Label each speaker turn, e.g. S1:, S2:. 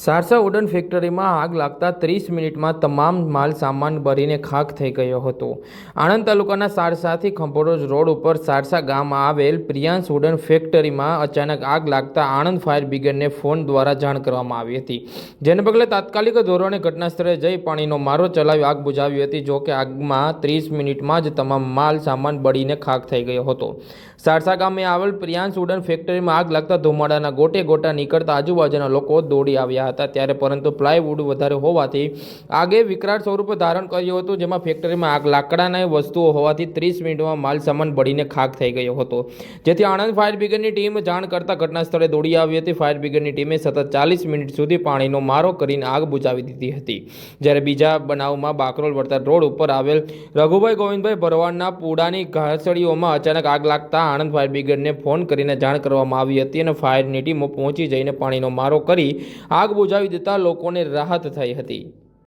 S1: Sarsa wooden ફેક્ટરીમાં આગ લાગતા 30 મિનિટમાં તમામ માલ સામાન બળીને ખાખ થઈ ગયો હતો। આણંદ તાલુકાના સારસાથી ખંભોરોજ રોડ ઉપર સારસા ગામમાં આવેલ પ્રિયાંશ વુડન ફેક્ટરીમાં અચાનક આગ લાગતા આણંદ ફાયર બ્રિગેડને ફોન દ્વારા જાણ કરવામાં આવી હતી, જેને પગલે તાત્કાલિક ધોરણે ઘટનાસ્થળે જઈ પાણીનો મારો ચલાવી આગ બુઝાવી હતી। જો કે આગમાં 30 મિનિટમાં જ તમામ માલ સામાન બળીને ખાખ થઈ ગયો હતો। સારસા ગામે આવેલ પ્રિયાંશ વુડન ફેક્ટરીમાં આગ લાગતા ધુમાડાના ગોટે ગોટા નીકળતા આજુબાજુના લોકો દોડી આવ્યા હતા, ત્યારે પરંતુ પ્લાયવુડ વધારે હોવાથી આગે વિકરાળ સ્વરૂપ ધારણ કર્યું હતું, જેમાં ફેક્ટરીમાં આગ લાકડાની વસ્તુઓ હોવાથી 30 મિનિટમાં માલ સામાન બળીને ખાખ થઈ ગયો હતો, જેથી આણંદ ફાયર બ્રિગેડની ટીમ જાણ કરતા ઘટના સ્થળે દોડી આવી હતી। ફાયર બ્રિગેડની ટીમે સતત 40 મિનિટ સુધી પાણીનો મારો કરીને આગ બુઝાવી દીધી હતી। જ્યારે બીજા બનાવમાં બાકરોલ વળતર રોડ ઉપર આવેલ રઘુભાઈ ગોવિંદભાઈ ભરવાડના પૂડાની ઘાસડીઓમાં અચાનક આગ લાગતા આણંદ ફાયર બ્રિગેડને ફોન કરીને જાણ કરવામાં આવી હતી અને ફાયરની ટીમો પહોંચી જઈને પાણીનો મારો કરી આગ બુઝાવી દેતા લોકોને રાહત થઈ હતી।